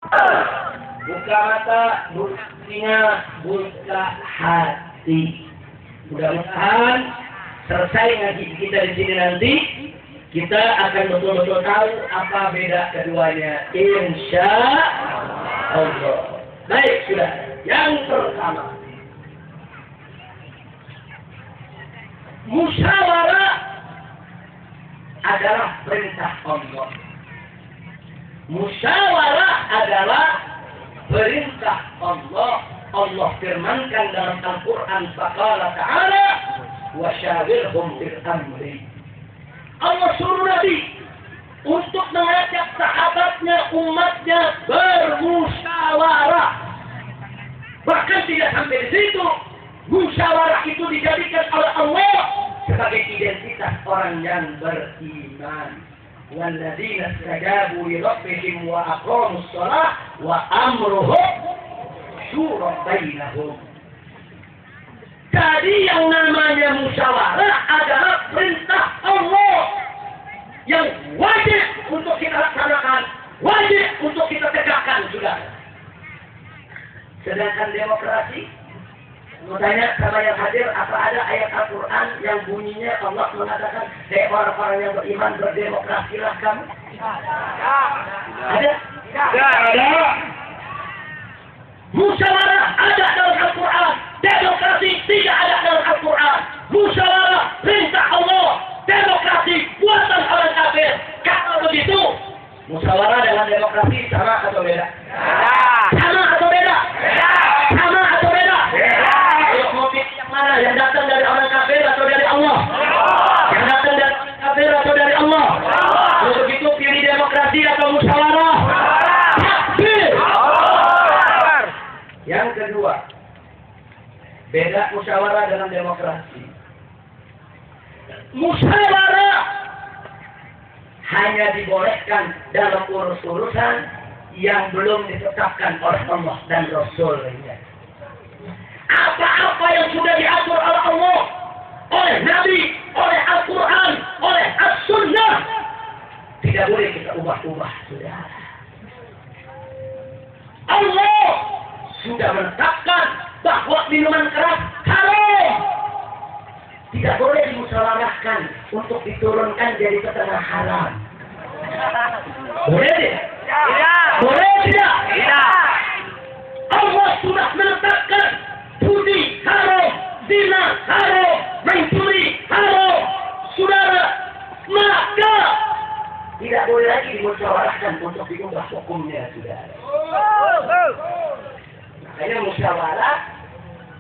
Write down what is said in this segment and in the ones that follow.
Buka mata, telinga, buka hati. Mudah-mudahan selesai ngaji kita di sini nanti, kita akan betul-betul tahu apa beda keduanya. Insya Allah. Baik, sudah. Yang pertama, musyawarah adalah perintah Allah. Musyawarah adalah perintah Allah. Allah firmankan dalam Al-Quran, faqala ta'ala wa syawirhum fil amri. Allah suruh Nabi untuk mengajak sahabatnya, umatnya bermusyawarah. Bahkan tidak sampai di situ, musyawarah itu dijadikan oleh Allah sebagai identitas orang yang beriman. Walladzina istajabu li rabbihim wa aqamus shalah wa amruhum syura bainahum. Jadi yang namanya musyawarah adalah perintah Allah yang wajib untuk kita laksanakan, wajib untuk kita tegakkan, sudah. Sedangkan demokrasi, mau tanya sama yang hadir, apa ada ayat Al-Quran yang bunyinya Allah mengatakan, hei orang-orang yang beriman, berdemokrasilah kamu? Ada? Tidak ada. Musyawarah ada dalam Al-Quran, demokrasi tidak ada dalam Al-Quran. Musyawarah perintah Allah, demokrasi buatan orang kafir. Kalau begitu, musyawarah dengan demokrasi sama atau beda? Sama atau beda? Sama atau beda? Yang datang dari orang kafir atau dari Allah? Yang datang dari orang kafir atau dari Allah? Kalau begitu pilih demokrasi atau musyawarah? Takbir. Yang kedua, beda musyawarah dengan demokrasi. Musyawarah hanya dibolehkan dalam urusan yang belum ditetapkan oleh Allah dan Rasul-Nya. Apa-apa yang sudah diatur oleh Allah, oleh Nabi, oleh Al-Quran, oleh As-Sunnah, tidak boleh kita ubah-ubah, saudara. Allah sudah menetapkan bahwa minuman keras haram. Tidak boleh dimusyawarahkan untuk diturunkan jadi setengah haram. Boleh tidak? Boleh tidak? Tidak. Allah sudah menetapkan judi haram, zina haram, mencuri haram, saudara. Maka tidak boleh lagi dimusyawarahkan untuk diubah hukumnya, saudara. Makanya musyawarah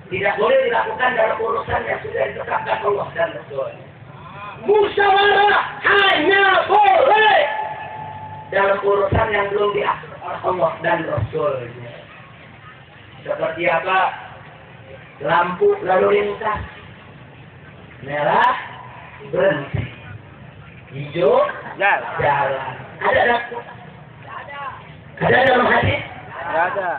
tidak boleh dilakukan dalam urusan yang sudah ditetapkan Allah dan Rasul. Musyawarah hanya boleh dalam urusan yang belum diatur oleh Allah dan Rasul-Nya. Seperti apa? Lampu lalu lintas, merah berhenti, hijau jalan. Ada tak? Ada dalam hadis? Ada.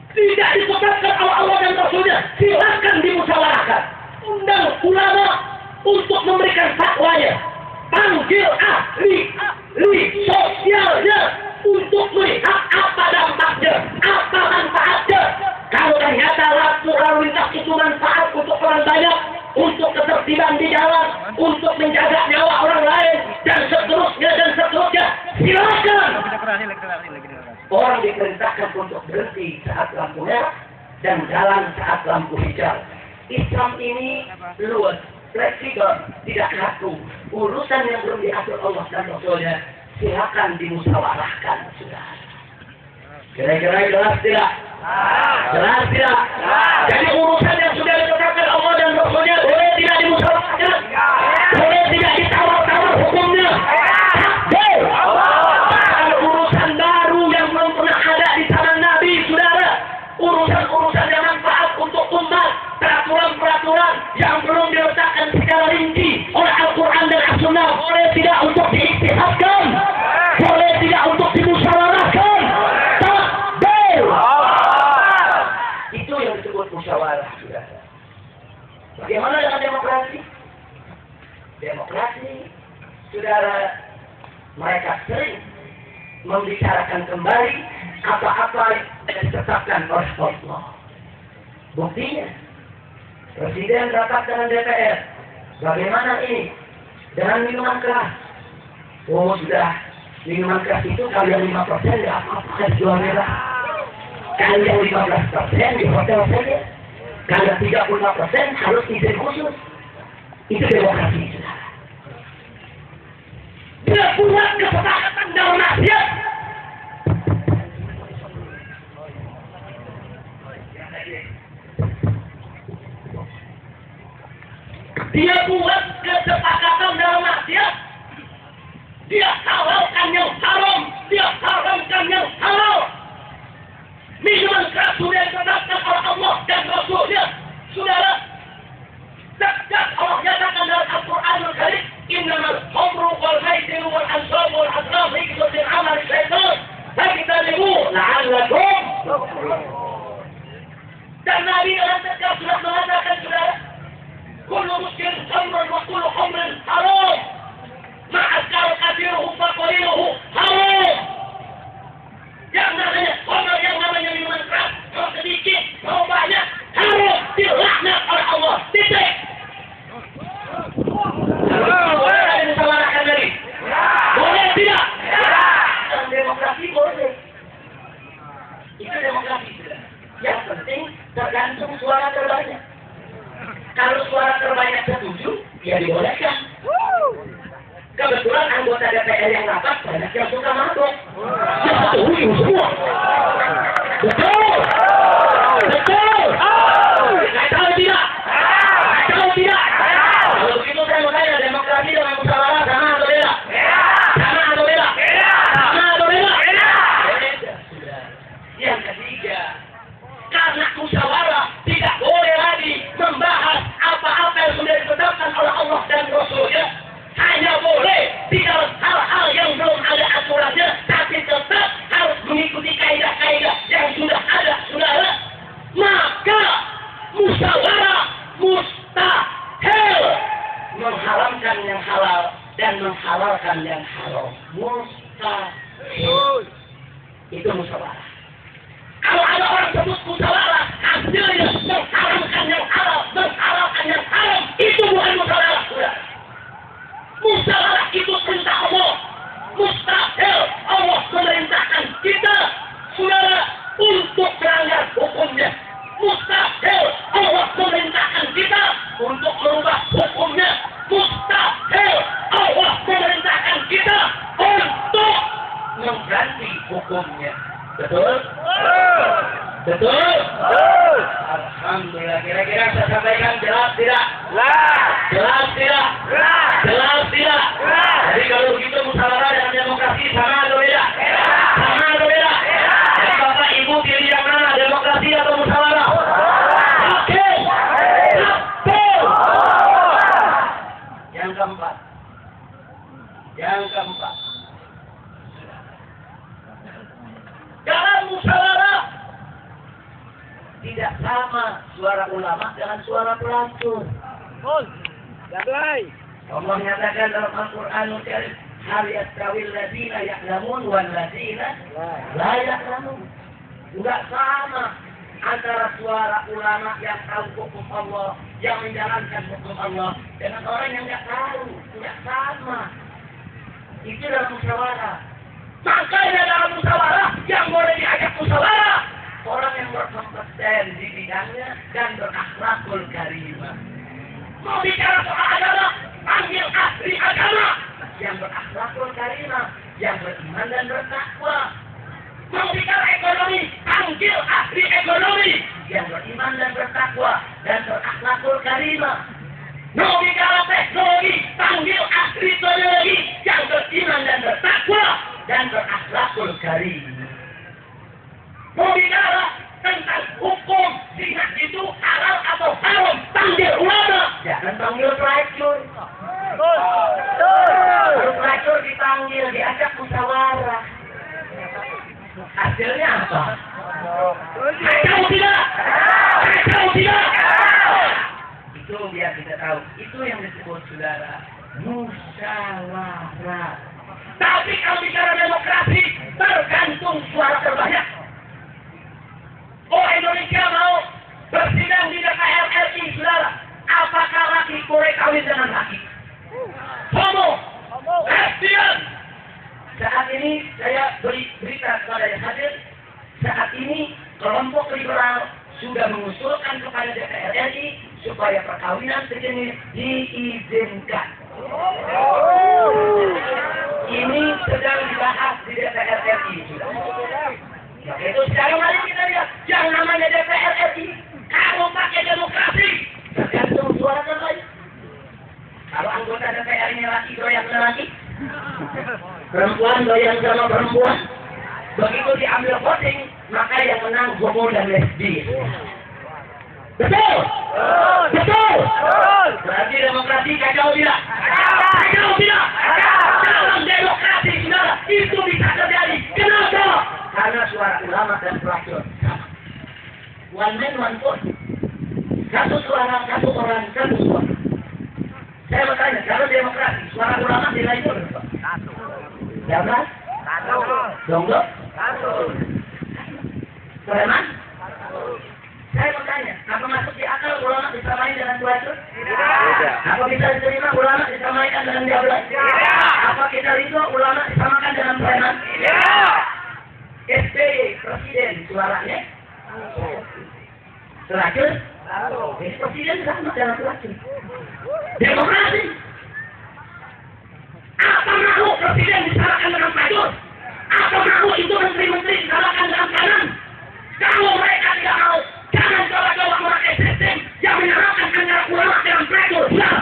Tidak ditetapkan oleh Allah dan Rasulnya, silakan dimusyawarahkan. Undang ulama untuk memberikan fatwanya, panggil ahli sosialnya untuk melihat apa dampaknya, apa manfaatnya. Kalau ternyata lampu lalu lintas itu manfaat untuk orang banyak, untuk ketertiban di jalan, untuk menjaga nyawa orang lain, dan seterusnya, silakan. Orang diperintahkan untuk berhenti saat lampu merah dan jalan saat lampu hijau. Islam ini luas, fleksibel, tidak kaku. Urusan yang belum diatur Allah dan Rasulnya, silakan dimusyawarahkan, saudara. Kira-kira jelas tidak? Jelas tidak? Jadi urusan yang sudah ditetapkan Allah dan Rasulnya boleh tidak dimusyawarahkan? Boleh tidak ditawar-tawar hukumnya? Kalau urusan baru yang belum pernah ada di zaman Nabi, saudara, urusan-urusan yang manfaat untuk umat, peraturan-peraturan yang belum diletakkan secara rinci oleh Al-Quran dan As-Sunnah, boleh tidak untuk diijtihadkan? Boleh tidak untuk dimusyawarahkan? Takbir. Itu yang disebut musyawarah, saudara. Bagaimana dengan demokrasi? Demokrasi, saudara, mereka sering membicarakan menegakkan kembali apa-apa yang ditetapkan oleh Allah. Buktinya, Presiden rapat dengan DPR. Bagaimana ini? Dengan minuman keras. Oh sudah, minuman keras itu kalian 5% ya apa-apa jualnya lah. Kalian 15% di hotel saja. Kalian 35% harus izin khusus. Itu demokrasi, saudara. Dia buat kesepakatan dalam maksiat. Dia buat kesepakatan dalam maksiat. Dia halalkan yang haram. Dia haramkan yang halal. Minuman keras sudah ditetapkan oleh Allah dan Rasulnya. Saudara, sejak Allah nyatakan dalam Al-Quran Al-Karim, innamal khamru wal maisiru wal ansab wal azlam rijsun min amali syaitan fajtanibuhu la'allakum tuflihun. Dan Nabi dalam setiap surat mengatakan, saudara, kullu muskirin khamrun wa kullu khamrin haram ma'askar kathiruhu fa qaliluhu haram. Yang namanya khamr, yang namanya minuman keras, mau sedikit, mau banyak, harus dilaknat oleh Allah. Titik. Boleh ada musyawarahkan lagi? Boleh tidak? Dalam demokrasi boleh. Itu demokrasi. Yang penting tergantung suara terbanyak. Kalau suara terbanyak setuju, ya dibolehkan. Kebetulan anggota DPR yang rapat banyak yang suka mabok. Ya setuju semua. Betul. Betul. Tahu tidak? Tahu tidak? Kalau begitu saya mau tanya, demokrasi dengan musyawarah sama atau beda? Sama atau beda? Sama atau beda? Beda. Yang ketiga, karena musyawarah tidak boleh lagi membahas apa-apa yang sudah ditetapkan oleh Allah dan Rasulnya. Hanya boleh di dalam hal-hal yang belum ada aturannya, tapi tetap harus mengikuti kaidah-kaidah yang sudah ada, saudara. Maka musyawarah mustahil, mengharamkan yang halal dan menghalalkan yang haram. Mustahil. Itu musyawarah. Kalau ada orang sebut musyawarah, hasilnya mengharamkan yang halal, menghalalkan yang haram, itu bukan musyawarah, saudara. Musyawarah itu perintah Allah. Mustahil Allah memerintahkan kita, saudara, untuk melanggar hukumnya. Mustahil Allah memerintahkan kita untuk merubah hukumnya. Mustahil Allah memerintahkan kita untuk mengganti hukumnya. Betul? Betul? Alhamdulillah. Kira-kira saya sampaikan jelas tidak? Jelas tidak? Jelas tidak? Jadi kalau begitu musyawarah dengan demokrasi sama atau beda? Sama atau beda? Jadi Bapak Ibu pilih yang mana? Demokrasi atau musyawarah? Oke. Betul. Yang keempat. Dalam musyawarah tidak sama suara ulama dengan suara pelacur. Allah nyatakan dalam Al-Quranul Karim, hal yastawil ladzina ya'lamun wal ladzina la ya'lamun. Enggak sama antara suara ulama yang tahu hukum Allah, yang menjalankan hukum Allah, dengan orang yang enggak tahu. Enggak sama. Itu dalam musyawarah. Makanya dalam musyawarah yang boleh diajak musyawarah orang yang berkompeten di bidangnya dan berakhlakul karimah. Mau bicara soal agama, panggil ahli agama yang berakhlakul karimah, yang beriman dan bertakwa. Mau bicara ekonomi, panggil ahli ekonomi yang beriman dan bertakwa dan berakhlakul karimah. Mau bicara teknologi, panggil ahli teknologi yang beriman dan bertakwa dan berakhlakul karimah. Mau bicara tentang hukum zina itu halal atau haram, panggil ulama, jangan panggil pelacur. Kalau pelacur dipanggil, diajak musyawarah, hasilnya apa? Tahu tidak? Tahu tidak? Itu biar kita tahu. Itu yang disebut, saudara, musyawarah. Tapi kalau bicara demokrasi, tergantung suara terbanyak. Oh, Indonesia mau bersidang di DPR RI, saudara. Apakah laki boleh kawin dengan laki? Homo, lesbian. Saat ini saya beri berita kepada yang hadir. Saat ini kelompok liberal sudah mengusulkan kepada DPR RI supaya perkawinan sejenis diizinkan. Ini sedang dibahas di DPR RI. Ya, itu sekarang mari kita lihat yang namanya DPR RI. Kalau pakai demokrasi, tergantung suara terbaik. Kalau anggota DPR ini laki doyan sama laki, perempuan doyan sama perempuan, begitu diambil voting, maka yang menang homo dan lesbi. Betul? Betul? Berarti demokrasi kacau tidak? Kacau tidak? Dalam demokrasi, saudara, itu bisa terjadi. Kenapa? Karena suara ulama dan pelacur sama. One man, one vote. Satu suara, satu orang, satu suara. Saya bertanya, kalau demokrasi, suara ulama nilai itu berapa? Satu. Berapa? Satu. Donggo? Satu. Preman? Satu. Saya bertanya, apa masuk di akal ulama disamain dengan pelacur? Tidak. Apa bisa diterima ulama disamakan dengan diablas? Tidak. Apa kita ridho ulama disamakan dengan preman? Tidak. SBY, presiden, suaranya? Pelacur? Presiden sama dengan pelacur. Demokrasi. Apa mau presiden disalahkan dengan pelacur? Apa mau itu menteri-menteri disalahkan dengan kanan? Kalau mereka tidak mau, jangan coba-coba memakai sistem yang menyamakan antara ulama dengan pelacur. Ulama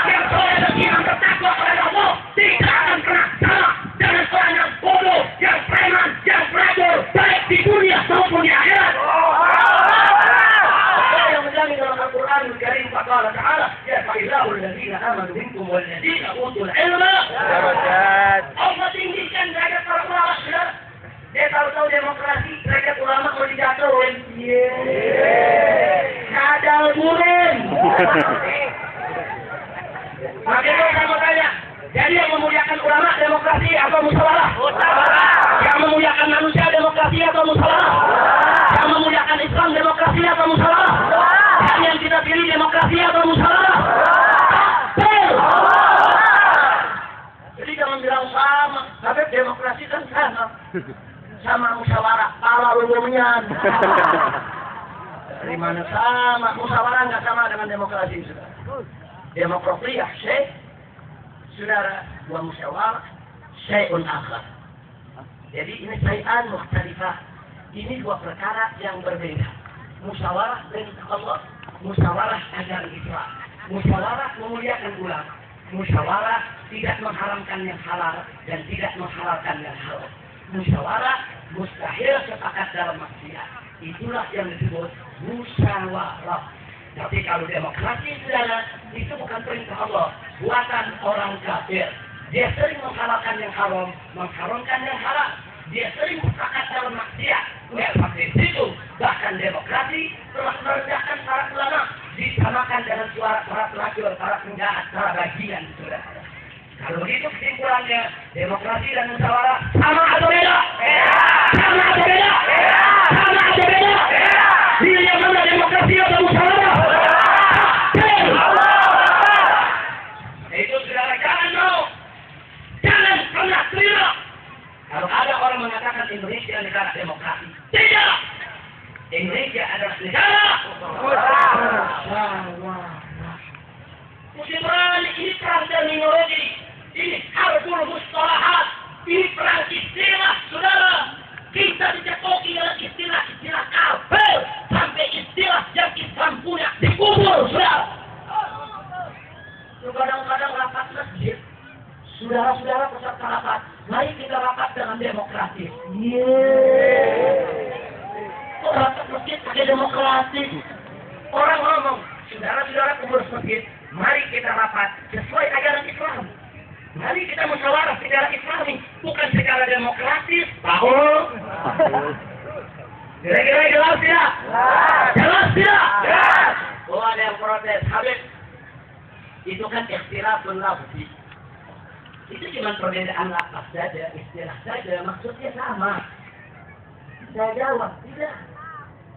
yang soleh dan yang bertakwa kepada Allah tidak akan pernah salah dengan orang yang bodoh, yang preman, yang pelacur, baik di dunia maupun di akhirat. القرآن الكريم فقال تعالى يرفع الله الذين آمنوا منكم والذين أوتوا العلم درجات. Allah tinggikan derajat para ulama. Dia tahu-tahu demokrasi, derajat ulama mau dijatuhin. Kadal turun. Maka itu saya mau tanya, jadi yang memuliakan ulama demokrasi atau musyawarah? Yang memuliakan manusia demokrasi atau musyawarah? Yang memuliakan Islam demokrasi atau musyawarah? Yang kita pilih demokrasi atau musyawarah? Jadi jangan bilang sama, tapi demokrasi kan sama musyawarah, pala umumnya. Dari mana sama? Musyawarah nggak sama dengan demokrasi, saudara. Demokrasi ya, syekh, saudara, wa musyawarah, syai'un akhar. Jadi ini syai'an mukhtalifah. Ini dua perkara yang berbeda. Musyawarah perintah Allah, musyawarah ajaran Islam. Musyawarah memuliakan ulama. Musyawarah tidak mengharamkan yang halal dan tidak menghalalkan yang haram. Musyawarah mustahil sepakat dalam maksiat. Itulah yang disebut musyawarah. Tapi kalau demokrasi, saudara, itu bukan perintah Allah, buatan orang kafir. Dia sering menghalalkan yang haram, mengharamkan yang halal. Dia sering sepakat dalam maksiat. Ya, sampai situ. Bahkan demokrasi telah merendahkan para ulama, disamakan dengan suara para pelacur, para penjahat, para bagian, saudara. Kalau begitu kesimpulannya, demokrasi dan musyawarah sama atau beda? Sama atau beda? Sama atau beda? Pilih yang mana, demokrasi atau musyawarah? Itu saudara jangan mau. Jangan pernah terima. Kalau ada orang mengatakan Indonesia negara demokrasi, tidak. Indonesia adalah negara musyawarah. Ini perang terminologi, ini harbul mustalahat, ini perang istilah, saudara. Kita dicekoki dengan istilah-istilah kafir sampai istilah yang Islam punya dikubur, saudara. Kadang-kadang rapat masjid, saudara-saudara peserta rapat, mari kita rapat dengan demokratis. Kok rapat masjid pakai demokratis? Orang ngomong, saudara-saudara pengurus masjid, mari kita rapat sesuai ajaran Islam. Mari kita musyawarah secara Islami, bukan secara demokratis. Tahu? Kira-kira jelas tidak? Jelas tidak? Jelas. Oh, ada yang protes. Habis itu kan ikhtilafun lafzi. Itu cuma perbedaan lapas saja, istilah saja, maksudnya sama. Saya jawab, tidak.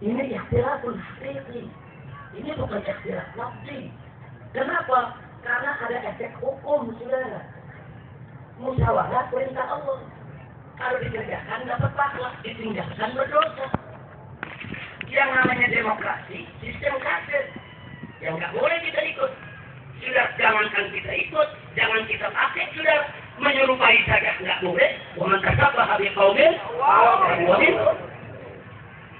Ini ikhtilafun hakiki. Ini bukan ikhtilaf lafzi. Kenapa? Karena ada efek hukum, saudara. Musyawarah perintah Allah. Kalau dikerjakan dapat pahala, ditinggalkan berdosa. Yang namanya demokrasi, sistem kafir. Yang nggak boleh kita ikut. Sudah jangankan kita ikut, jangan kita pakai, sudah menyerupai saja nggak boleh. Waman tasabbaha biqaumin fahuwa minhum.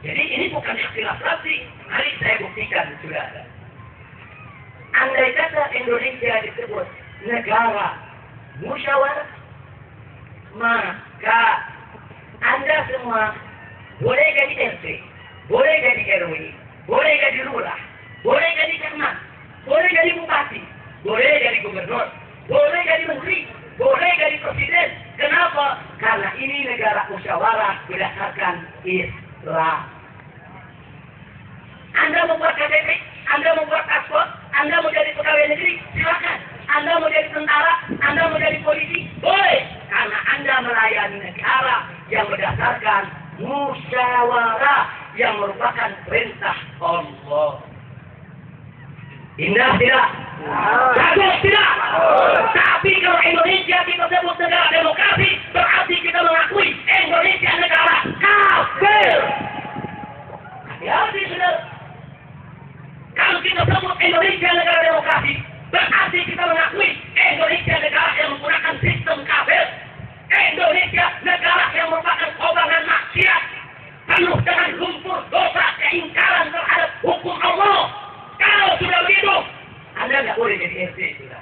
Jadi ini bukan ikhtilaf lafzi. Mari saya buktikan, saudara. Andai kata Indonesia disebut negara musyawarah, maka Anda semua boleh jadi RT, boleh jadi RW, boleh jadi lurah, boleh jadi camat, boleh jadi bupati, boleh jadi gubernur, boleh jadi menteri, boleh jadi presiden. Kenapa? Karena ini negara musyawarah berdasarkan Islam. Anda membuat KTP, Anda membuat paspor, Anda mau jadi pegawai negeri, silakan. Anda mau jadi tentara, Anda mau jadi polisi, boleh. Karena Anda melayani negara yang berdasarkan musyawarah yang merupakan perintah Allah. Indah tidak? Bagus tidak? Tapi kalau Indonesia kita sebut negara demokrasi, berarti kita mengakui Indonesia negara kafir. Hati-hati sudah. Kalau kita sebut Indonesia negara demokrasi, berarti kita mengakui Indonesia negara yang menggunakan sistem kafir. Indonesia negara yang merupakan kobaran maksiat, penuh dengan lumpur dosa, keingkaran terhadap hukum Allah. Kalau sudah begitu, Anda nggak boleh jadi RT, sudah.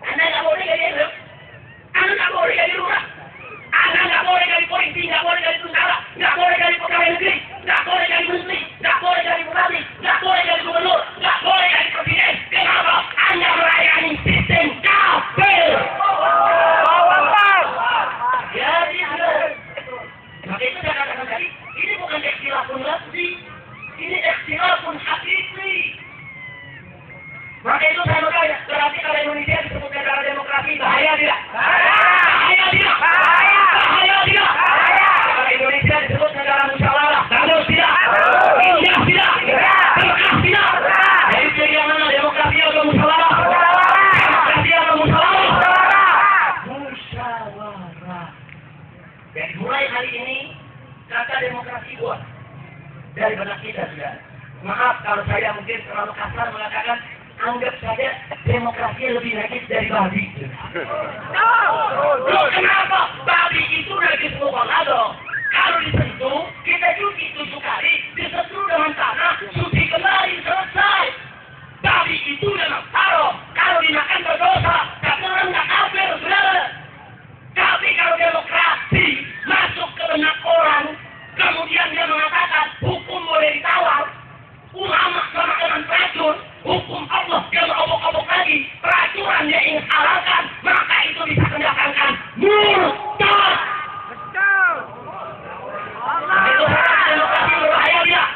Anda nggak boleh jadi RT, Anda nggak boleh jadi lurah, Anda nggak boleh jadi polisi, nggak boleh jadi tentara, nggak boleh jadi pegawai negeri, nggak boleh jadi menteri, nggak boleh jadi bupati, nggak boleh jadi gubernur, nggak boleh jadi presiden. Kenapa? Anda melayani sistem kafir. Jadi, maka itu saya katakan tadi, ini bukan ikhtilafun lafzi, ini ikhtilafun hakiki. Maka itu saya bertanya, berarti kalau Indonesia disebut negara demokrasi, bahaya tidak? Bahaya tidak? Bahaya tidak? Kalau Indonesia disebut negara musyawarah, bagus tidak? Indah tidak? Berkah tidak? Jadi pilih yang mana, demokrasi atau musyawarah? Demokrasi atau musyawarah? Musyawarah. Jadi mulai hari ini, kata demokrasi buat dari benak kita sudah. Maaf kalau saya mungkin terlalu kasar mengatakan, anggap saja demokrasi lebih najis dari babi. Kenapa? Babi itu najis mukolado. Kalau disentuh, kita cuci 7 kali, disentuh dengan tanah, suci kembali, selesai. Babi itu memang haram. Kalau dimakan berdosa, tapi orang nggak kafir, saudara. Tapi kalau demokrasi masuk ke benak orang, kemudian dia mengatakan hukum boleh ditawar, ulama sama dengan peracun, hukum Allah dia merobok-obok lagi, peraturan dia ingin halalkan, maka itu bisa mendatangkan murtad. Itu demokrasi berbahaya tidak?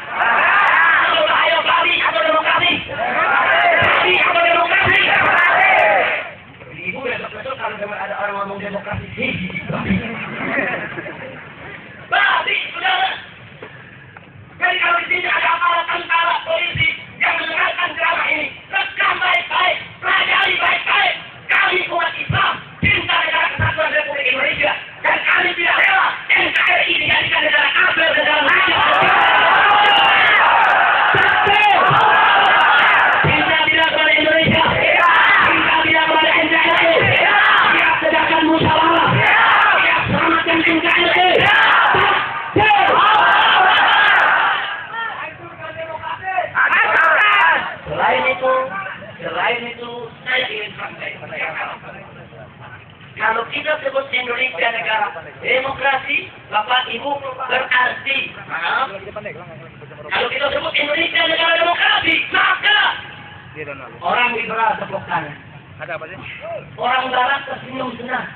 Berbahaya babi atau demokrasi? Babi atau demokrasi? Ibu ya betul kalau ada orang ngomong demokrasi, babi, saudara. Jadi kalau di sini ada aparat tentara, polisi yang mendengarkan ceramah ini, rekam baik-baik, pelajari baik-baik. Kami umat Islam cinta negara kesatuan Republik Indonesia, dan kami tidak rela NKRI dijadikan negara kafir, negara lain. Cinta tidak kepada Indonesia, cinta tidak kepada NKRI, siap tegakkan musyawarah, siap selamatkan NKRI. Selain itu, saya ingin sampaikan. Kalau kita sebut Indonesia negara demokrasi, Bapak Ibu berarti, kalau kita sebut Indonesia negara demokrasi, maka orang liberal tepuk tangan. Ada apa sih? Orang barat tersenyum senang.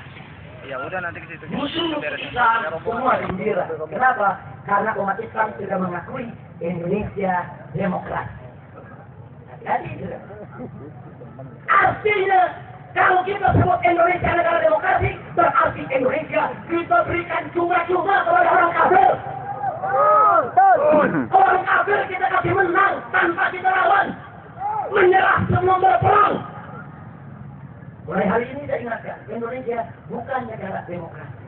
Ya udah nanti ke situ. Musuh Islam semua gembira. Kenapa? Karena umat Islam sudah mengakui Indonesia demokrasi. Hati-hati sudah. Artinya Kalau kita sebut Indonesia negara demokrasi, berarti Indonesia kita berikan cuma-cuma kepada orang kafir. Orang kafir kita kasih menang tanpa kita lawan, menyerah sebelum berperang. Mulai hari ini saya ingatkan, Indonesia bukan negara demokrasi.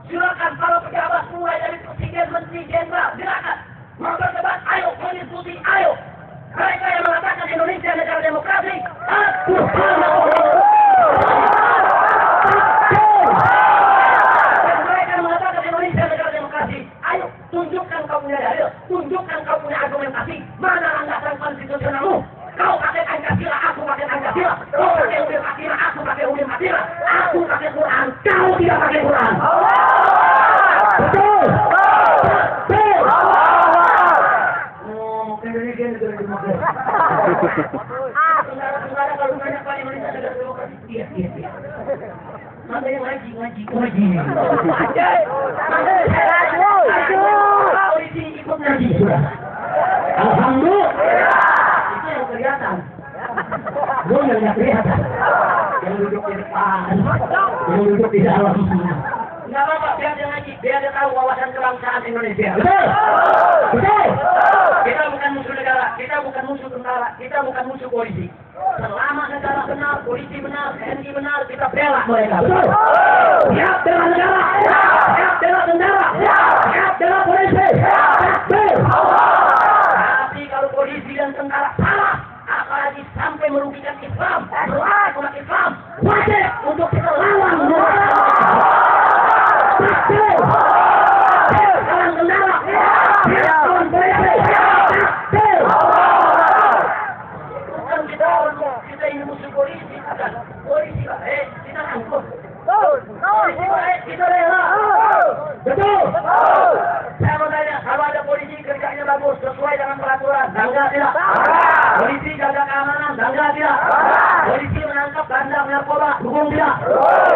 Silakan para pejabat mulai dari presiden, menteri, jenderal, silakan mau berdebat, ayo berdiskusi, ayo. Mereka yang mengatakan Indonesia negara demokrasi, aku sama orang. Dan mereka mengatakan Indonesia negara demokrasi, ayo tunjukkan kau punya dalil, tunjukkan kau punya argumentasi, mana landasan konstitusionalmu. Kau pakai Pancasila, aku pakai Pancasila. Kau pakai Udim Matira, aku pakai Udim Matira. Aku pakai Quran, kau tidak pakai Quran. Betul. Betul. Indonesia negara demokrasi. Saudara-saudara kalau banyak Pak Indonesia negara demokrasi. Iya. Makanya ngaji. Polisi ikut ngaji. Alhamdulillah. Itu yang kelihatan. Gue yang kelihatan. Yang duduk di depan. Yang duduk di dalam. Enggak apa-apa, biar dia ngaji, biar dia tahu wawasan kebangsaan Indonesia. Betul. Kita bukan musuh negara, kita bukan musuh tentara, kita bukan musuh polisi. Selama negara benar, polisi benar, TNI benar, kita bela mereka. Betul. Siap bela negara, siap bela tentara, siap bela polisi. Betul. Tapi kalau polisi dan tentara salah, apalagi sampai merugikan Islam, merugikan umat Islam, wajib untuk kita lawan mereka. Betul. Kawan tentara, kawan polisi. Betul. Bukan kita ini musuh polisi, bukan. Polisi baik, kita angkut. Polisi baik, kita rela. Betul. Saya mau tanya, kalau ada polisi kerjanya bagus, sesuai dengan peraturan, bangga tidak? Polisi jaga keamanan, bangga tidak? Polisi menangkap bandar narkoba, hukum tidak?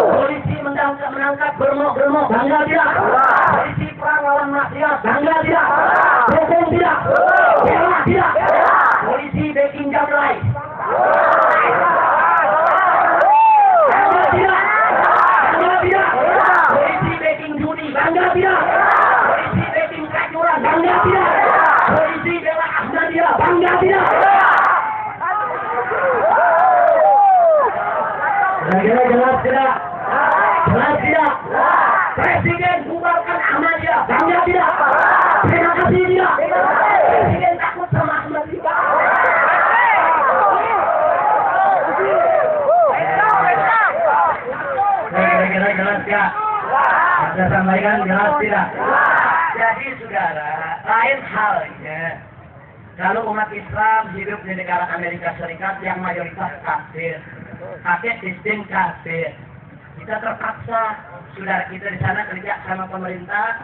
Polisi menangkap bermok, bangga tidak? Polisi perang lawan maksiat, bangga tidak? Hukum tidak? Bela tidak? Polisi backing jamrai. Bangga tidak? Bangga tidak? Polisi backing judi, bangga tidak? Polisi backing kacuran, bangga tidak? Polisi bela Ahmadiyah, bangga tidak? Jelas tidak? Jelas tidak? Presiden bubarkan Ahmadiyah, bangga tidak? Terima kasih tidak? Presiden takut sama Ahmadiyah. Jelas tidak? Saya sampaikan jelas tidak? Jadi saudara, lain halnya kalau umat Islam hidup di negara Amerika Serikat yang mayoritas kafir, pakai sistem kafir, kita terpaksa saudara kita di sana kerja sama pemerintah,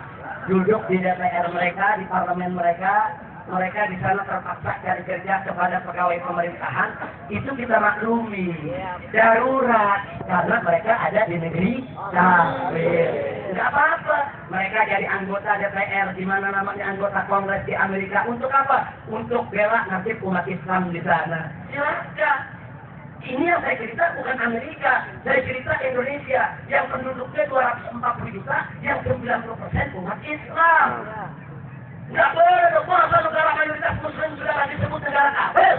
duduk di DPR mereka, di parlemen mereka di sana terpaksa cari kerja kepada pegawai pemerintahan, itu kita maklumi, darurat, karena mereka ada di negeri kafir. Nggak apa-apa, mereka jadi anggota DPR, di mana namanya anggota Kongres di Amerika, untuk apa? Untuk bela nasib umat Islam di sana. Silakan. Ini yang saya cerita bukan Amerika, saya cerita Indonesia yang penduduknya 240 juta, yang 90% umat Islam. Nggak boleh dong, masa negara mayoritas Muslim sudah disebut negara kafir?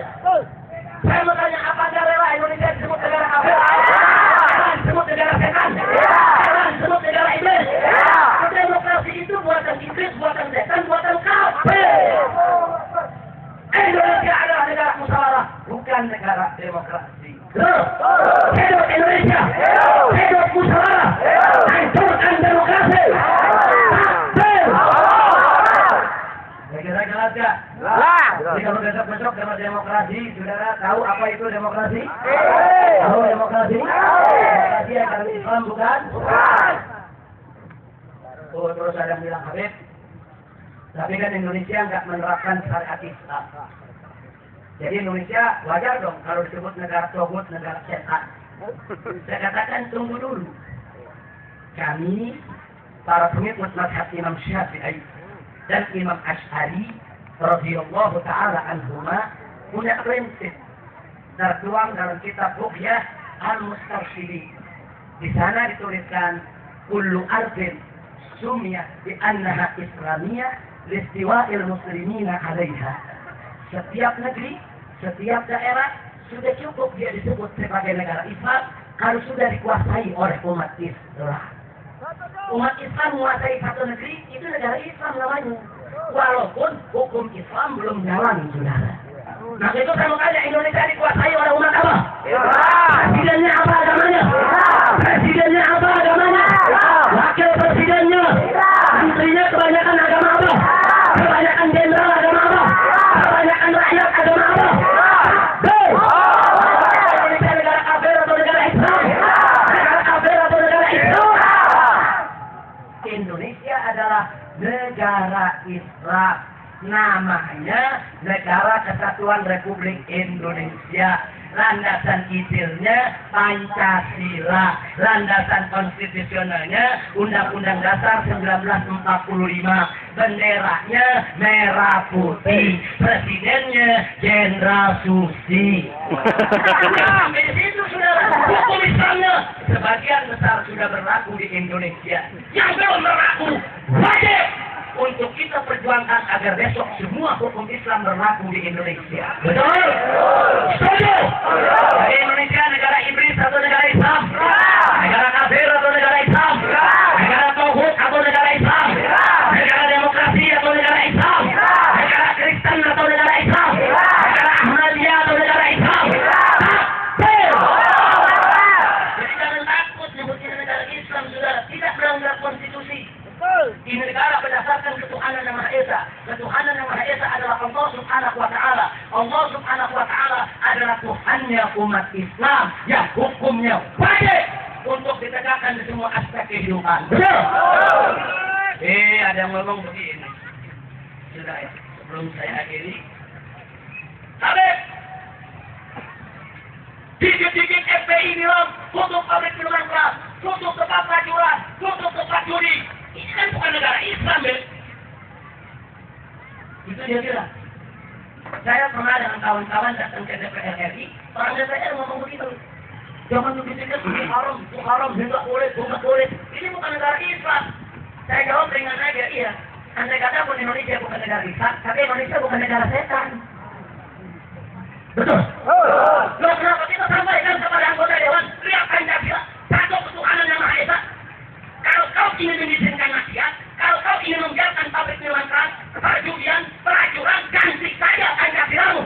Saya mau tanya, apa Anda rela Indonesia disebut negara kafir? Jangan disebut negara setan, jangan disebut negara iblis. Demokrasi itu buatan iblis, buatan setan, buatan kafir. Indonesia adalah negara musyawarah, bukan negara demokrasi. Hidup Indonesia, hidup musyawarah, hancurkan demokrasi. Kira-kira jelas gak? Jadi kalau besok-besok dapat demokrasi, saudara tahu apa itu demokrasi? Tahu demokrasi? Demokrasi agama Islam bukan? Oh, terus ada yang bilang Habib, tapi kan Indonesia nggak menerapkan syariat Islam. Jadi Indonesia wajar dong kalau disebut negara togut, negara setan. Saya katakan tunggu dulu. Kami para pengikut mazhab Imam Syafi'i dan Imam Asy'ari radhiyallahu taala anhuma punya prinsip tertuang dalam kitab Bughiyah al-Mustarsidi. Di sana dituliskan kullu ardin sumiyah bi annaha islamiyah listiwa'il muslimina 'alaiha. Setiap negeri, setiap daerah sudah cukup dia disebut sebagai negara Islam kalau sudah dikuasai oleh umat Islam. Umat Islam menguasai satu negeri, itu negara Islam namanya. Walaupun hukum Islam belum jalan, saudara. Nah itu saya mau tanya, Indonesia dikuasai oleh umat apa? Presidennya apa agamanya? Presidennya apa agamanya? Wakil presidennya? Menterinya kebanyakan agama apa? Kebanyakan jenderal agama apa? Kebanyakan rakyat agama apa? Indonesia negara kafir atau negara Islam? Negara kafir atau negara Islam? Indonesia adalah negara Islam. Namanya Negara Kesatuan Republik Indonesia. Landasan ISIL-nya Pancasila. Landasan konstitusionalnya Undang-Undang Dasar 1945. Benderanya merah putih. Presidennya Jenderal Susi. Sampai di situ saudara. Hukum Islamnya sebagian besar sudah berlaku di Indonesia. Yang belum berlaku wajib untuk kita perjuangkan agar besok semua hukum Islam berlaku di Indonesia. Betul? Setuju? Jadi Indonesia negara iblis atau negara Islam? Negara kafir atau negara Islam? Negara tauhid atau negara Islam? Negara demokrasi atau negara Islam? Negara Kristen atau negara Islam? Negara Ahmadiyah atau negara Islam? Jadi jangan takut nyebutnya negara Islam, saudara. Tidak melanggar konstitusi. Ini negara berdasarkan ketuhanan yang Maha Esa. Ketuhanan yang Maha Esa adalah Allah Subhanahu wa Ta'ala. Allah Subhanahu wa Ta'ala adalah Tuhannya umat Islam yang hukumnya wajib untuk ditegakkan di semua aspek kehidupan. Betul? Ada yang ngomong begini. Sudah ya, sebelum saya akhiri. Habib, dikit-dikit FPI bilang tutup pabrik minuman keras, tutup tempat prajurit, tutup tempat judi. Ini kan bukan negara Islam, ya. Itu dia bilang. Saya pernah dengan kawan-kawan datang ke DPR RI, orang DPR ngomong begitu. Jangan begitu, itu haram, nggak boleh. Ini bukan negara Islam. Saya jawab ringan aja, iya. Andai kata pun Indonesia bukan negara Islam, tapi Indonesia bukan negara setan. Betul? Loh, kenapa kita sampaikan kepada anggota Dewan, lihat Pancasila, satu ketuhanan yang Maha Esa. Kalau kau ingin mengizinkan maksiat, kalau kau ingin membiarkan pabrik minuman keras, perjudian, peracuran, ganti saja Pancasilamu.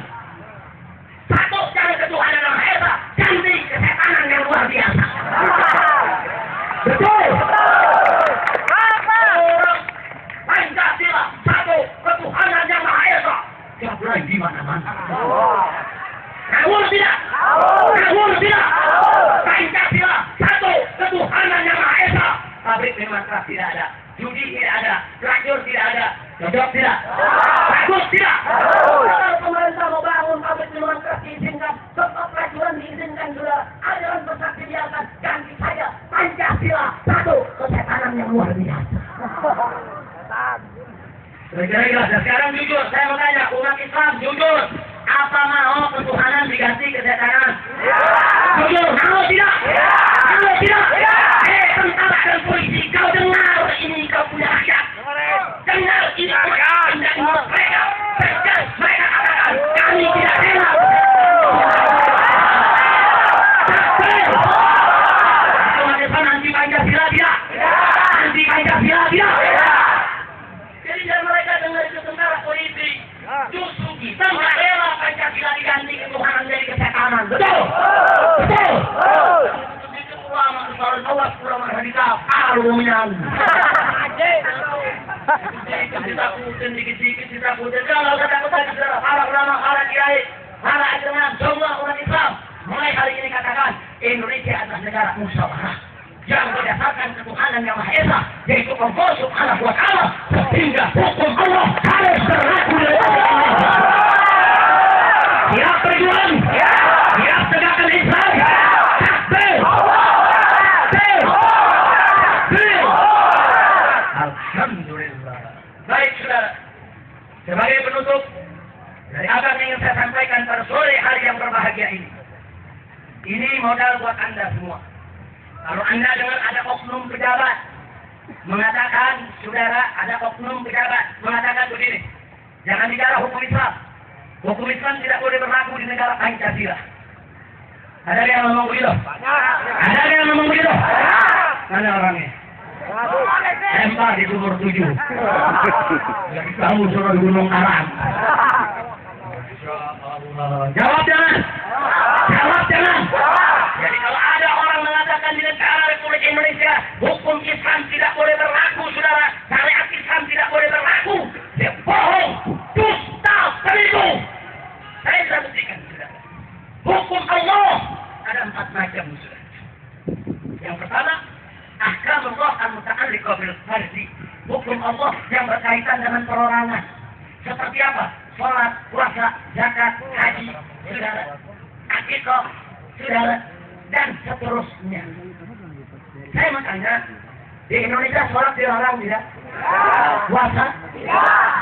Satu, cari ketuhanan yang Maha Esa, ganti kesetanan yang luar biasa. Betul? Orang Pancasila, satu, ketuhanan yang Maha Esa. Tiap bulan di mana-mana. Kamu tidak? Pancasila, satu, ketuhanan yang Maha Esa. Pabrik minuman keras tidak ada, judi tidak ada, pelacur tidak ada, cocok tidak, bagus tidak. Kalau pemerintah mau bangun pabrik minuman keras diizinkan, tempat pelacuran diizinkan juga, aliran besar dibiarkan, ganti saja Pancasila, satu, kesetanan yang luar biasa. Kira-kira, sekarang jujur, saya mau tanya, umat Islam jujur, apa mau ketuhanan diganti kesetanan? Jujur, mau tidak? Mau tidak? Tentara dan polisi, kau dengar ini, kau punya rakyat. Dengar ini, mereka tegas, mereka katakan, kami tidak rela. Umat Islam anti Pancasila tidak? Anti Pancasila tidak? Jadi jangan mereka dengar itu tentara polisi. Justru kita nggak rela Pancasila diganti ketuhanan dari kesetanan. Betul? Betul? Ulama radikal, alumnian. Dikit-dikit ditakutin. Jangan takut lagi, saudara. Para ulama, para kiai, para ajaran, semua umat Islam. Mulai hari ini katakan, Indonesia adalah negara musyawarah yang berdasarkan ketuhanan yang Maha Esa, yaitu Allah Subhanahu wa Ta'ala, sehingga hukum Allah harus berlaku. Siap berjuang, siap tegakkan Islam. Alhamdulillah. Baik saudara, sebagai penutup dari apa yang ingin saya sampaikan pada sore hari yang berbahagia ini, Ini modal buat Anda semua. Kalau Anda dengar ada oknum pejabat mengatakan, saudara, ada oknum pejabat mengatakan begini, jangan bicara hukum Islam. Hukum Islam tidak boleh berlaku di negara Pancasila. Ada yang ngomong begitu? Ada yang ngomong begitu? Mana orangnya? Lempar di sumur 7. Kamu suruh di Gunung Karang. Jawab jangan. Jawab jangan. Jadi kalau ada orang mengatakan di negara Republik Indonesia hukum Islam tidak boleh berlaku, saudara, syariat Islam tidak boleh berlaku, dia bohong, dusta, penipu. Saya sudah buktikan, saudara. Hukum Allah ada 4 macam, saudara. Yang pertama, ahkam Allah al-muta'alliqah bil fardhi. Hukum Allah yang berkaitan dengan perorangan. Seperti apa? Salat, puasa, zakat, haji, saudara, akikah, saudara, dan seterusnya. Saya mau tanya, di Indonesia sholat dilarang tidak? Puasa?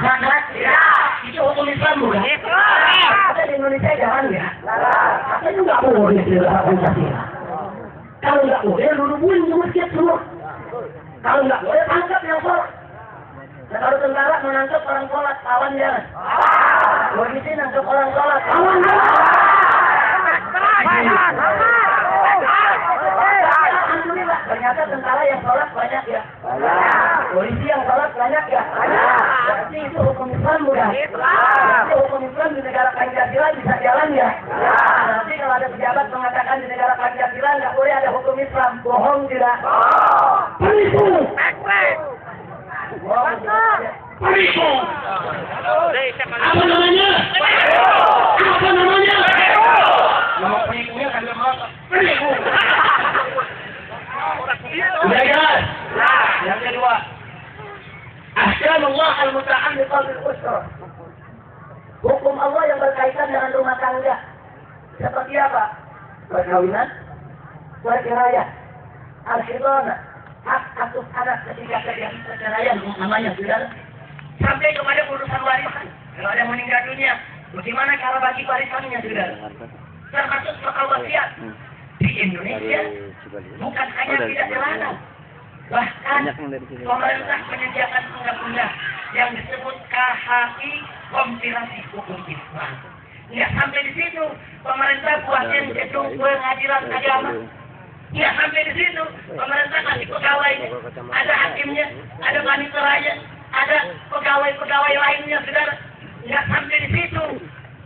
Zakat? Itu hukum Islam bukan? Tapi di Indonesia jangan ya. Tapi juga boleh dilarang Pancasila. Kalau nggak boleh, lulubuin di masjid semua. Kalau nggak boleh, tangkap yang sholat. Nah, kalau tentara menangkap orang sholat, lawan jangan. Polisi nangkap orang sholat, lawan jangan. Alhamdulillah, ternyata tentara yang sholat banyak ya. Polisi yang sholat banyak ya. Berarti itu hukum Islam bukan? Berarti hukum Islam di negara Pancasila bisa jalan ya. Nanti kalau ada pejabat mengatakan di negara Pancasila nggak boleh ada hukum Islam, bohong tidak? Penipu. Penipu. Apa namanya? Apa namanya? Nama penikunya kan penipu. Udah jelas? Yang kedua, ahkam Allah al-muta'alliqah bil usra. Hukum Allah yang berkaitan dengan rumah tangga. Seperti apa? Perkawinan, perceraian, al-hidana, hak asuh anak ketika terjadi perceraian namanya, saudara. Sampai kepada urusan warisan. Kalau ada meninggal dunia, bagaimana cara bagi warisannya, saudara? Termasuk soal wasiat. Di Indonesia bukan hanya tidak dilarang, bahkan pemerintah menyediakan undang-undang yang disebut KHI, Kompilasi Hukum Islam. Nggak sampai di situ, pemerintah buatin gedung pengadilan agama. Nggak sampai di situ, pemerintah kasih pegawai, ada hakimnya, ada paniteranya, ada pegawai-pegawai lainnya, saudara. Nggak sampai di situ,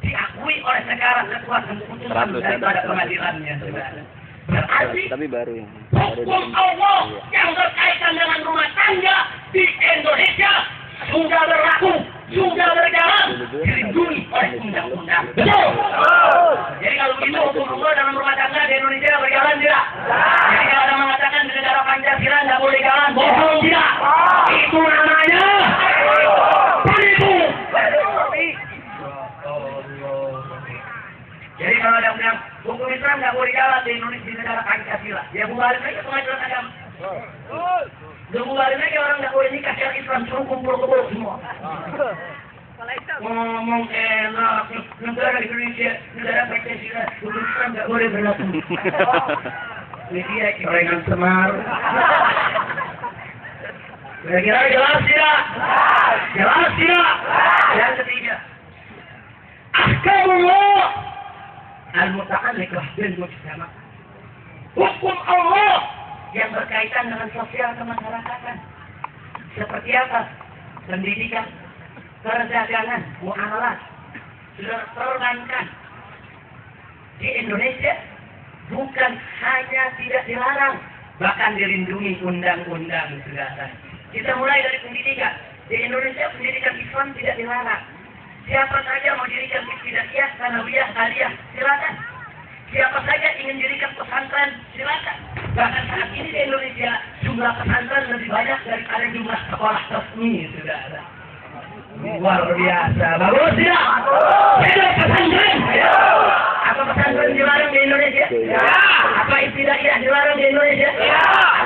diakui oleh negara kekuasaan putusan daripada pengadilannya, saudara. Berarti hukum Allah yang berkaitan dengan rumah tangga di Indonesia sudah berlaku, sudah berjalan, dilindungi oleh undang-undang. Betul. Jadi kalau begitu hukum Allah dalam rumah tangga di Indonesia berjalan tidak? Jadi kalau ada mengatakan di negara Pancasila nggak boleh jalan, bohong tidak? Itu namanya penipu. Jadi kalau ada bilang hukum Islam nggak boleh jalan di Indonesia di negara Pancasila, ya bubarin aja pengadilan agama. Bubarin aja orang nggak boleh nikah secara Islam, suruh kumpul-kumpul semua. Ngomong enak, negara Indonesia, negara Pancasila, hukum Islam nggak boleh berlaku. Ini dia gorengan semar. Kira-kira jelas tidak? Jelas tidak? Yang ketiga, ahkamullah al-muta'alliqah bil mujtama'. Hukum Allah yang berkaitan dengan sosial kemasyarakatan. Seperti apa? Pendidikan, perdagangan, muamalah, perbankan. Di Indonesia bukan hanya tidak dilarang, bahkan dilindungi undang-undang, saudara. Kita mulai dari pendidikan. Di Indonesia pendidikan Islam tidak dilarang. Siapa saja mau dirikan ibtidaiyah, sanawiyah, aliyah, silakan. Siapa saja ingin dirikan pesantren, silakan. Bahkan saat ini di Indonesia jumlah pesantren lebih banyak daripada jumlah sekolah resmi, saudara. Luar biasa, bagus ya? Hidup pesantren. Apa pesantren dilarang di Indonesia? Apa ibtidaiyah dilarang di Indonesia?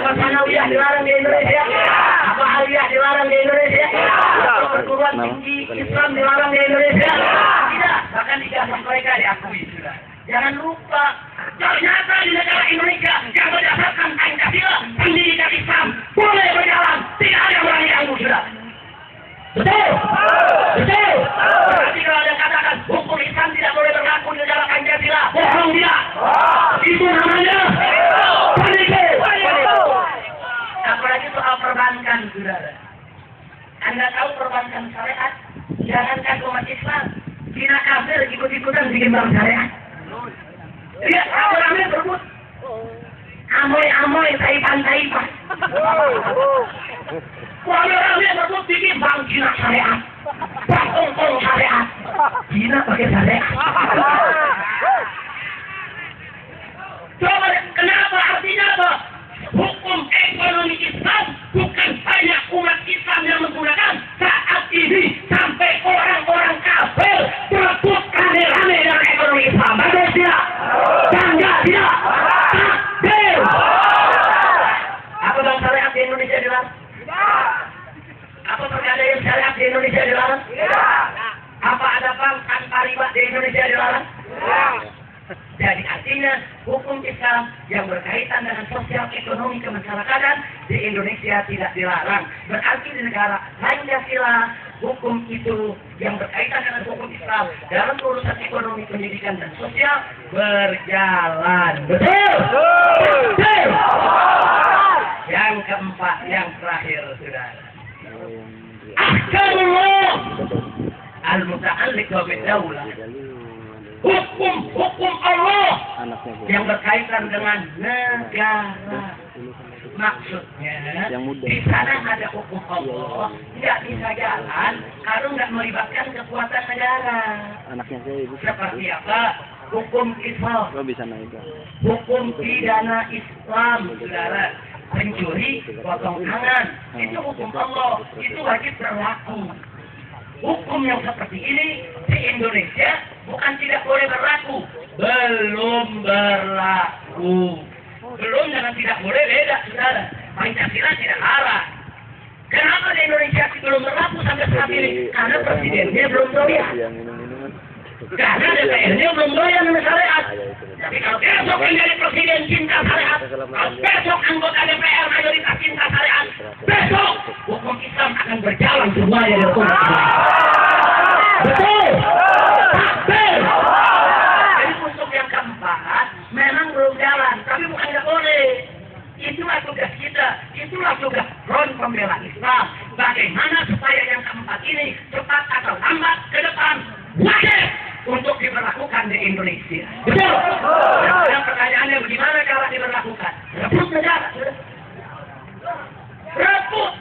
Apa sanawiyah dilarang di Indonesia? Apa aliyah dilarang di Indonesia? Apa perguruan tinggi Islam dilarang di Indonesia? Tidak, bahkan ijazah mereka diakui, sudah. Jangan lupa, ternyata di negara Indonesia yang berdasarkan Pancasila, pendidikan Islam boleh berjalan, tidak ada yang berani ganggu, sudah. Betul? Betul? Berarti kalau ada yang katakan hukum Islam tidak boleh berlaku di negara Pancasila, bohong dia. Itu namanya penipu. Apalagi soal perbankan, saudara. Anda tahu perbankan syariat? Jangankan umat Islam, Cina kafir ikut-ikutan bikin bank syariat. Lihat ramai-ramai berebut. Amoy-amoy, taipan-taipan. Ramai-ramai berebut bikin bank Cina syariat. Bank Hongkong syariat. Cina pakai syariat. Coba, kenapa? Artinya apa? Hukum ekonomi Islam bukan hanya umat Islam yang menggunakan. Saat ini sampai orang-orang kafir berebut rame-rame dengan ekonomi Islam. Betul tidak? Bangga tidak? Takbir. Apa bang syariat di Indonesia dilarang? Apa pergadaian syariat di Indonesia dilarang? Apa ada bank tanpa riba di Indonesia dilarang? Jadi artinya hukum Islam yang berkaitan dengan sosial ekonomi kemasyarakatan di Indonesia tidak dilarang. Berarti di negara Pancasila hukum itu yang berkaitan dengan hukum Islam dalam urusan ekonomi, pendidikan dan sosial berjalan. Betul? Betul. Yang keempat, yang terakhir, saudara. Ahkamullah al-muta'alliq bid-daulah. Hukum Allah yang berkaitan dengan negara. Maksudnya di sana ada hukum Allah, tidak bisa jalan kalau nggak melibatkan kekuatan negara. Seperti apa? Hukum Islam, hukum pidana Islam, saudara. Pencuri potong tangan, itu hukum Allah, itu wajib berlaku. Hukum yang seperti ini di Indonesia bukan tidak boleh berlaku, belum berlaku. Belum dengan tidak boleh beda, saudara. Pancasila tidak larang. Kenapa di Indonesia belum berlaku sampai saat ini? Karena presidennya belum doyan. Karena DPR-nya belum doyan dengan syariat. Tapi kalau besok menjadi presiden cinta syariat, kalau besok anggota DPR mayoritas cinta syariat, besok hukum Islam akan berjalan semuanya di hukum Islam. Betul? Takbir. Jadi untuk yang keempat memang belum jalan, tapi bukan tidak boleh. Itulah tugas kita, itulah tugas Front Pembela Islam. Bagaimana supaya yang keempat ini cepat atau lambat ke depan wajib untuk diberlakukan di Indonesia. Betul? Dan pertanyaannya bagaimana cara diberlakukan? Rebut negara. Rebut.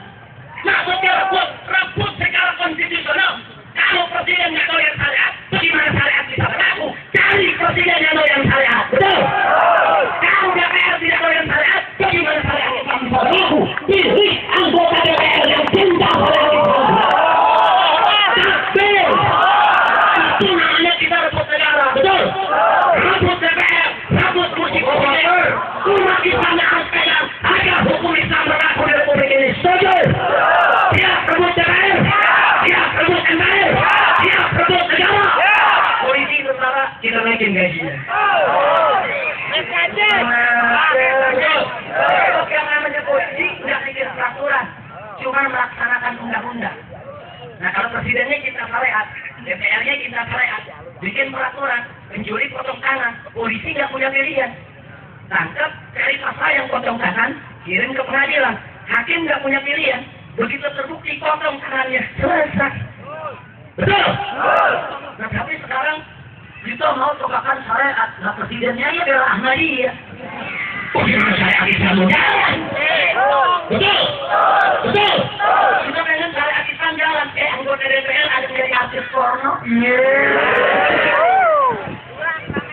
Maksudnya rebut secara konstitusional. Kalau presiden nggak doyan syariat, bagaimana syariat bisa berlaku? Cari presiden yang doyan syariat. Betul? Kalau DPR tidak doyan syariat, bagaimana syariat Islam bisa berlaku? Pilih anggota DPR yang cinta syariat Islam. Takbir. Itu namanya kita rebut negara. Betul? Rebut DPR, rebut kursi gubernur. Umat Islam yang harus pegang agar hukum Islam berlaku di Republik ini. Setuju? Siap rebut DPR? Siap rebut MPR? Siap rebut negara? Polisi tentara kita naikin gajinya. Yang namanya polisi nggak bikin peraturan, cuma melaksanakan undang-undang. Nah kalau presidennya kita syariat, DPR-nya kita syariat, bikin peraturan, pencuri potong tangan, polisi nggak punya pilihan. Tangkap, cari pasal yang potong tangan, kirim ke pengadilan. Hakim nggak punya pilihan. Begitu terbukti potong tangannya, selesai. Betul? Nah tapi sekarang kita mau cobakan syariat. Nah presidennya ya adalah Ahmadiyah. Bagaimana syariat Islam jalan? Betul? Betul? Kita pengen syariat Islam jalan. Anggota DPR ada menjadi artis porno.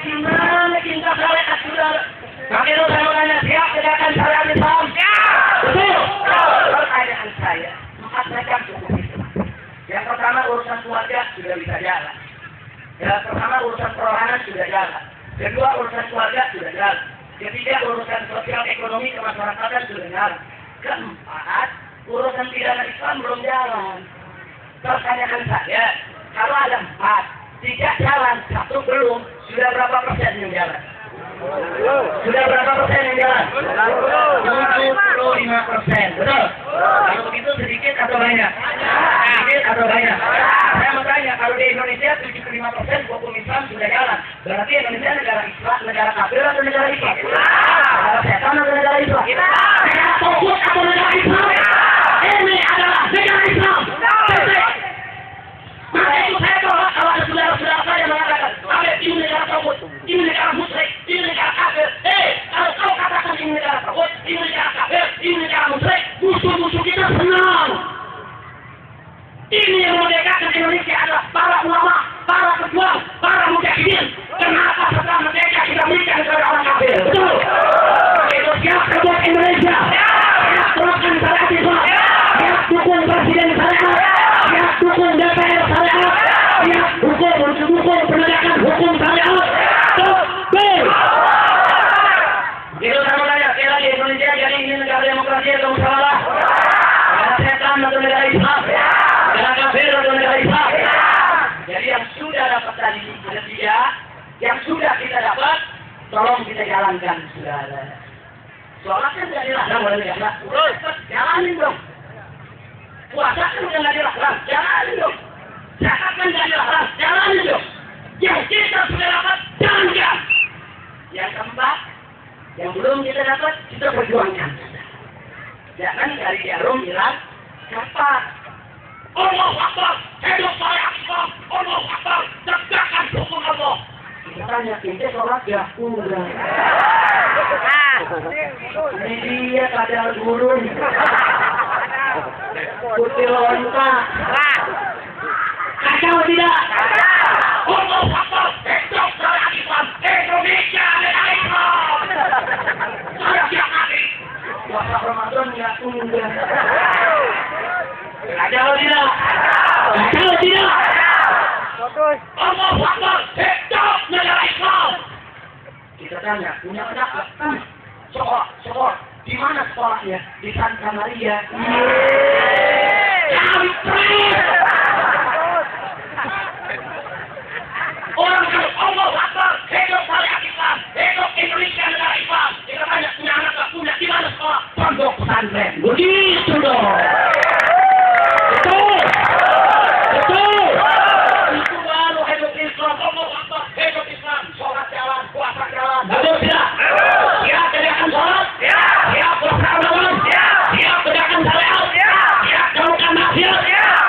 Gimana cinta syariat sudah? Kami lu saya nanya, siap tegakkan syariat Islam? Betul? Pertanyaan saya, 4 rekam cukup Islam. Yang pertama urusan keluarga sudah bisa jalan. Yang pertama urusan perorangan sudah jalan. Kedua urusan keluarga sudah jalan. Ketiga urusan sosial ekonomi kemasyarakatan sudah jalan. Keempat urusan pidana Islam belum jalan. Pertanyaan saya, kalau ada 4, 3 jalan, 1 belum, sudah berapa persen yang jalan? Sudah berapa persen yang jalan? 75%. Betul? Kalau begitu sedikit atau banyak? Sedikit atau banyak? Saya mau tanya, kalau di Indonesia 75% hukum Islam sudah jalan. Berarti Indonesia negara Islam, negara kafir atau negara Islam? Negara setan atau negara Islam? Negara togut atau negara Islam? Ini adalah negara Islam. Maka itu saya tolak kalau ada saudara-saudara saya mengatakan, ini negara togut, ini negara musyrik, ini negara kafir. Kalau kau katakan ini negara togut, ini negara kafir, ini negara musyrik, musuh-musuh kita senang. Ini yang memerdekakan Indonesia adalah para ulama, para pejuang, para mujahidin. Kenapa setelah merdeka kita berikan kepada orang kafir? Betul. Itu siapa buat Indonesia? Siap teruskan syariat Islam. Siap dukung presiden syariat. Siap dukung DPR syariat. Siap dukung penegakan hukum syariat. Betul. Itu sama saya. Sekali lagi Indonesia jadi ini negara demokrasi atau musyawarah? Negara setan atau negara Islam? Negara kafir atau negara Islam? Jadi yang sudah dapat tadi ada 3, yang sudah kita dapat, tolong kita jalankan sudah ada. Sholat kan tidak dilarang oleh negara, jalanin dong. Puasa kan tidak dilarang, jalanin dong. Zakat kan tidak dilarang, jalanin dong. Yang kita sudah dapat, jalankan. Yang keempat, yang belum kita dapat, kita perjuangkan. Jangan dari jarum bilang, kapan? Allah Akbar, hidup saya Akbar, Allah Akbar, tegakkan hukum Allah. Kita tanya, kita sholat ya? Udah. Ini dia kadal gurun. Putih lonta. Kacau tidak? Allah Akbar, hidup saya Islam, Indonesia negara Islam. Saya siap mati. Puasa Ramadan ya? Udah. Kacau tidak? Kacau tidak? Allah Akbar, hidup negara Islam. Kita tanya, punya anak nggak? Sekolah. Di mana sekolahnya? Di Santa Maria. Orang bilang, Allah Akbar, hidup syariat Islam, hidup Indonesia negara Islam. Kita tanya, punya anak nggak? Punya. Di mana sekolah? Pondok pesantren. Begitu dong. Betul. Itu baru hidup Islam. Allah Akbar, hidup Islam. Sholat jalan, puasa jalan. Betul tidak? Siap tegakkan sholat? Siap puasa Ramadan? Siap tegakkan syariat? Siap jauhkan maksiat?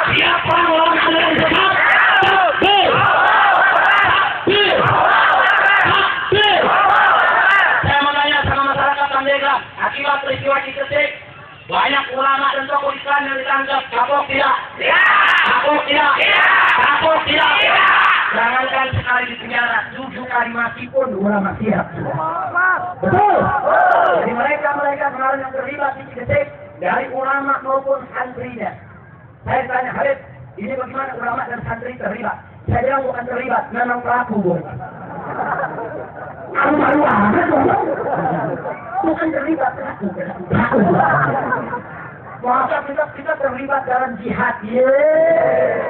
Siap perang lawan aliran sesat? Takbir! Saya mau tanya sama masyarakat Pandeglang, akibat peristiwa Ciketik, banyak ulama dan tokoh Islam yang ditangkap. Kapok tidak? Kapok tidak? Kapok tidak? Jangankan sekali di penjara, 7 kali mati pun ulama siap. Betul. Jadi mereka kemarin yang terlibat di Ciketik, dari ulama maupun santrinya. Saya tanya, Habib, ini bagaimana ulama dan santri terlibat? Saya bilang bukan terlibat, memang pelaku. Malu-malu amat dong. Bukan terlibat, pelaku. Masa kita terlibat dalam jihad?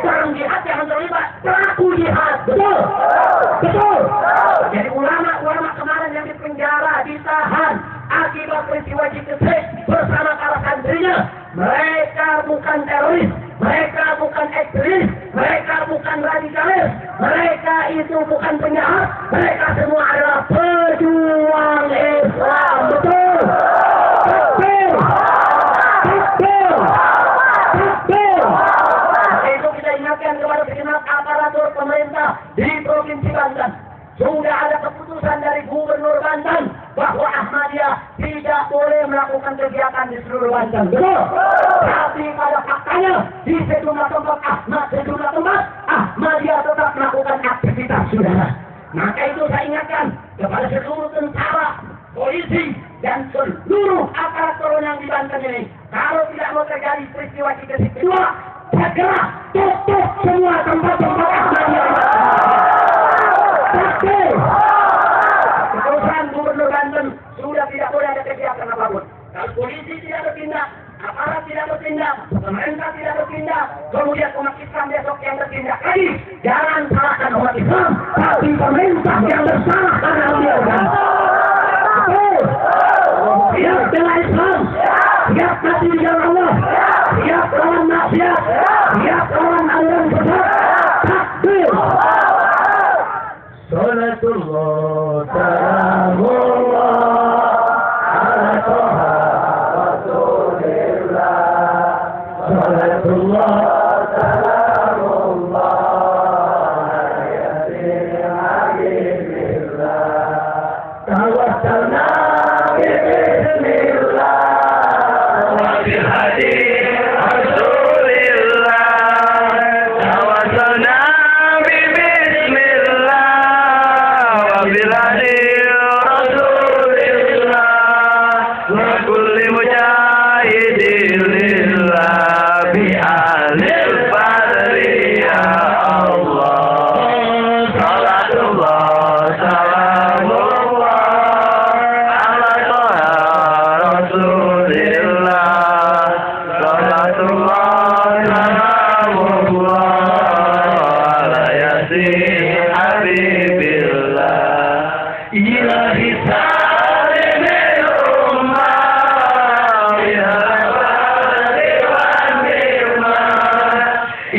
Dalam jihad jangan terlibat, pelaku jihad. Betul. Jadi ulama kemarin yang dipenjara, ditahan akibat peristiwa Ciketik bersama para santrinya, mereka bukan teroris, mereka bukan ekstremis, mereka bukan radikalis, mereka itu bukan penjahat, mereka semua adalah pejuang Islam. Betul. Itu kita ingatkan kepada segenap aparatur pemerintah di Provinsi Banten. Sudah ada keputusan dari Gubernur Banten bahwa Ahmadiyah tidak boleh melakukan kegiatan di seluruh Banten. Betul. Tapi pada faktanya di sejumlah tempat Ahmadiyah tetap melakukan aktivitas, saudara. Maka itu saya ingatkan kepada seluruh tentara, polisi, dan seluruh aparat yang di Banten ini. Kalau tidak mau terjadi peristiwa Ciketik kedua, segera tutup semua tempat-tempat Ahmadiyah. Betul. Keputusan Gubernur Banten sudah tidak boleh ada kegiatan apapun. Kalau polisi tidak bertindak, aparat tidak bertindak, pemerintah tidak bertindak, kemudian umat Islam besok yang bertindak lagi. Jangan salahkan umat Islam, tapi pemerintah yang bersalah karena beliau.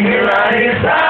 Ilahi